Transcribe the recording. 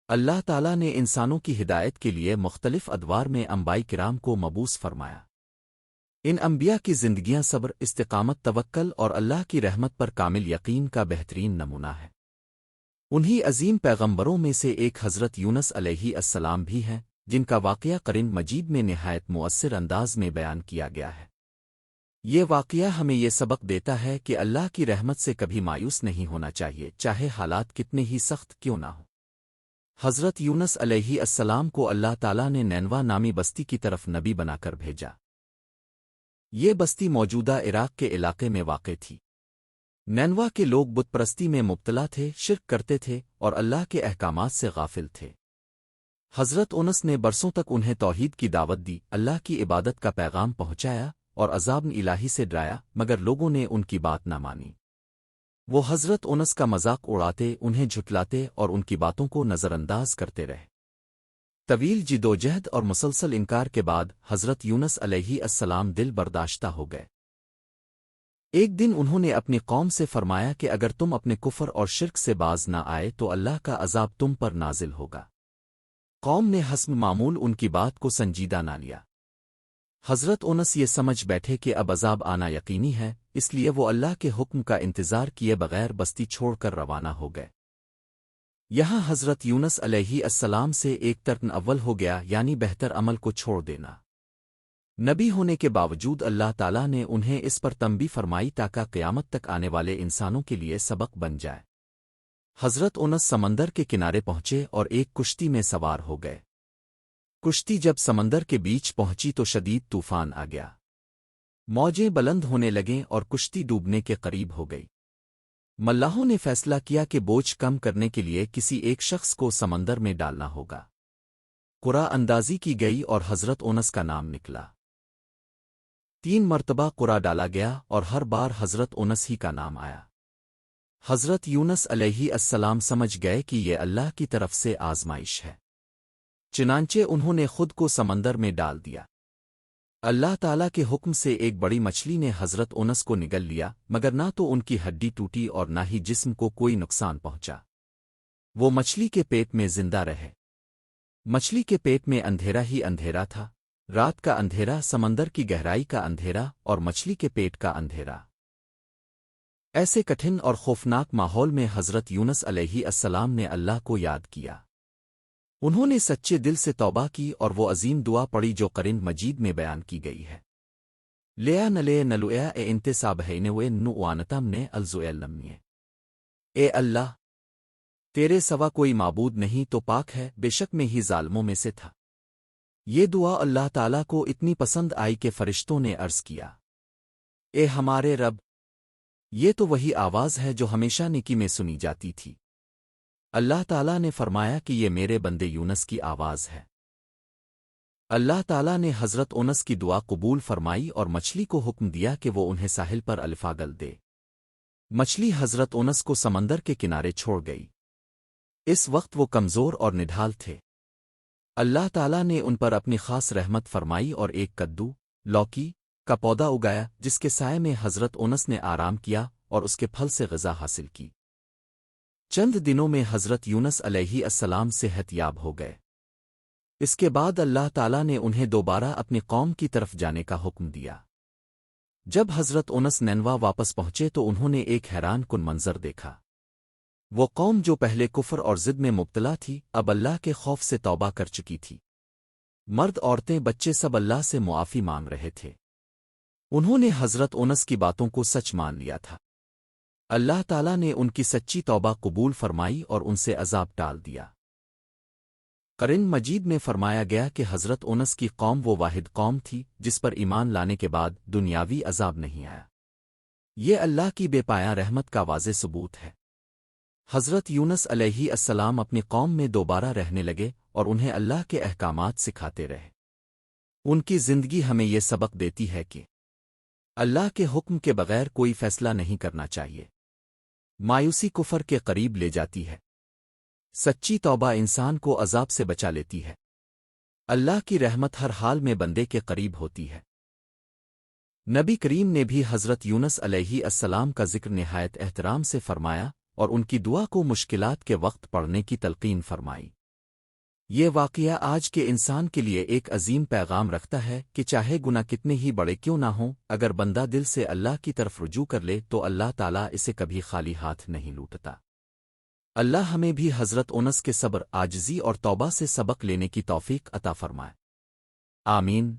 اللہ تعالیٰ نے انسانوں کی ہدایت کے لیے مختلف ادوار میں انبیاء کرام کو مبعوث فرمایا۔ ان انبیاء کی زندگیاں صبر، استقامت، توکل اور اللہ کی رحمت پر کامل یقین کا بہترین نمونہ ہے۔ انہی عظیم پیغمبروں میں سے ایک حضرت یونس علیہ السلام بھی ہیں، جن کا واقعہ قرآن مجید میں نہایت مؤثر انداز میں بیان کیا گیا ہے۔ یہ واقعہ ہمیں یہ سبق دیتا ہے کہ اللہ کی رحمت سے کبھی مایوس نہیں ہونا چاہیے، چاہے حالات کتنے ہی سخت کیوں نہ ہوں۔ حضرت یونس علیہ السلام کو اللہ تعالیٰ نے نینوا نامی بستی کی طرف نبی بنا کر بھیجا۔ یہ بستی موجودہ عراق کے علاقے میں واقع تھی۔ نینوا کے لوگ بت پرستی میں مبتلا تھے، شرک کرتے تھے اور اللہ کے احکامات سے غافل تھے۔ حضرت یونس نے برسوں تک انہیں توحید کی دعوت دی، اللہ کی عبادت کا پیغام پہنچایا اور عذاب الہی سے ڈرایا، مگر لوگوں نے ان کی بات نہ مانی۔ وہ حضرت یونس کا مذاق اڑاتے، انہیں جھٹلاتے اور ان کی باتوں کو نظر انداز کرتے رہے۔ طویل جدوجہد اور مسلسل انکار کے بعد حضرت یونس علیہ السلام دل برداشتہ ہو گئے۔ ایک دن انہوں نے اپنی قوم سے فرمایا کہ اگر تم اپنے کفر اور شرک سے باز نہ آئے تو اللہ کا عذاب تم پر نازل ہوگا۔ قوم نے حسب معمول ان کی بات کو سنجیدہ نہ لیا۔ حضرت یونس یہ سمجھ بیٹھے کہ اب عذاب آنا یقینی ہے، اس لیے وہ اللہ کے حکم کا انتظار کیے بغیر بستی چھوڑ کر روانہ ہو گئے۔ یہاں حضرت یونس علیہ السلام سے ایک ترک اول ہو گیا، یعنی بہتر عمل کو چھوڑ دینا۔ نبی ہونے کے باوجود اللہ تعالیٰ نے انہیں اس پر تنبیہ فرمائی تاکہ قیامت تک آنے والے انسانوں کے لیے سبق بن جائے۔ حضرت یونس سمندر کے کنارے پہنچے اور ایک کشتی میں سوار ہو گئے۔ کشتی جب سمندر کے بیچ پہنچی تو شدید طوفان آ گیا۔ موجیں بلند ہونے لگیں اور کشتی ڈوبنے کے قریب ہو گئی۔ ملاحوں نے فیصلہ کیا کہ بوجھ کم کرنے کے لیے کسی ایک شخص کو سمندر میں ڈالنا ہوگا۔ قرعہ اندازی کی گئی اور حضرت یونس کا نام نکلا۔ 3 مرتبہ قرعہ ڈالا گیا اور ہر بار حضرت یونس ہی کا نام آیا۔ حضرت یونس علیہ السلام سمجھ گئے کہ یہ اللہ کی طرف سے آزمائش ہے، چنانچہ انہوں نے خود کو سمندر میں ڈال دیا۔ اللہ تعالیٰ کے حکم سے ایک بڑی مچھلی نے حضرت یونس کو نگل لیا، مگر نہ تو ان کی ہڈی ٹوٹی اور نہ ہی جسم کو کوئی نقصان پہنچا۔ وہ مچھلی کے پیٹ میں زندہ رہے۔ مچھلی کے پیٹ میں اندھیرا ہی اندھیرا تھا، رات کا اندھیرا، سمندر کی گہرائی کا اندھیرا اور مچھلی کے پیٹ کا اندھیرا۔ ایسے کٹھن اور خوفناک ماحول میں حضرت یونس علیہ السلام نے اللہ کو یاد کیا۔ انہوں نے سچے دل سے توبہ کی اور وہ عظیم دعا پڑھی جو قرآن مجید میں بیان کی گئی ہے۔ لیا نلے نلویا اے انتصاب ہے نوے نوانتم نے الزویلمنیے۔ اے اللہ، تیرے سوا کوئی معبود نہیں تو پاک ہے، بے شک میں ہی ظالموں میں سے تھا۔ یہ دعا اللہ تعالیٰ کو اتنی پسند آئی کہ فرشتوں نے عرض کیا، اے ہمارے رب، یہ تو وہی آواز ہے جو ہمیشہ نیکی میں سنی جاتی تھی۔ اللہ تعالیٰ نے فرمایا کہ یہ میرے بندے یونس کی آواز ہے۔ اللہ تعالیٰ نے حضرت یونس کی دعا قبول فرمائی اور مچھلی کو حکم دیا کہ وہ انہیں ساحل پر الفاگل دے۔ مچھلی حضرت یونس کو سمندر کے کنارے چھوڑ گئی۔ اس وقت وہ کمزور اور نڈھال تھے۔ اللہ تعالیٰ نے ان پر اپنی خاص رحمت فرمائی اور ایک کدو، لوکی کا پودا اگایا، جس کے سائے میں حضرت یونس نے آرام کیا اور اس کے پھل سے غذا حاصل کی۔ چند دنوں میں حضرت یونس علیہ السلام صحت یاب ہو گئے۔ اس کے بعد اللہ تعالیٰ نے انہیں دوبارہ اپنی قوم کی طرف جانے کا حکم دیا۔ جب حضرت یونس نینوا واپس پہنچے تو انہوں نے ایک حیران کن منظر دیکھا۔ وہ قوم جو پہلے کفر اور ضد میں مبتلا تھی، اب اللہ کے خوف سے توبہ کر چکی تھی۔ مرد، عورتیں، بچے سب اللہ سے معافی مانگ رہے تھے۔ انہوں نے حضرت یونس کی باتوں کو سچ مان لیا تھا۔ اللہ تعالیٰ نے ان کی سچی توبہ قبول فرمائی اور ان سے عذاب ٹال دیا۔ قرآن مجید میں فرمایا گیا کہ حضرت یونس کی قوم وہ واحد قوم تھی جس پر ایمان لانے کے بعد دنیاوی عذاب نہیں آیا۔ یہ اللہ کی بے پایاں رحمت کا واضح ثبوت ہے۔ حضرت یونس علیہ السلام اپنی قوم میں دوبارہ رہنے لگے اور انہیں اللہ کے احکامات سکھاتے رہے۔ ان کی زندگی ہمیں یہ سبق دیتی ہے کہ اللہ کے حکم کے بغیر کوئی فیصلہ نہیں کرنا چاہیے۔ مایوسی کفر کے قریب لے جاتی ہے۔ سچی توبہ انسان کو عذاب سے بچا لیتی ہے۔ اللہ کی رحمت ہر حال میں بندے کے قریب ہوتی ہے۔ نبی کریم نے بھی حضرت یونس علیہ السلام کا ذکر نہایت احترام سے فرمایا اور ان کی دعا کو مشکلات کے وقت پڑھنے کی تلقین فرمائی۔ یہ واقعہ آج کے انسان کے لیے ایک عظیم پیغام رکھتا ہے کہ چاہے گناہ کتنے ہی بڑے کیوں نہ ہوں، اگر بندہ دل سے اللہ کی طرف رجوع کر لے تو اللہ تعالیٰ اسے کبھی خالی ہاتھ نہیں لوٹتا۔ اللہ ہمیں بھی حضرت انس کے صبر، عاجزی اور توبہ سے سبق لینے کی توفیق عطا فرمائے۔ آمین۔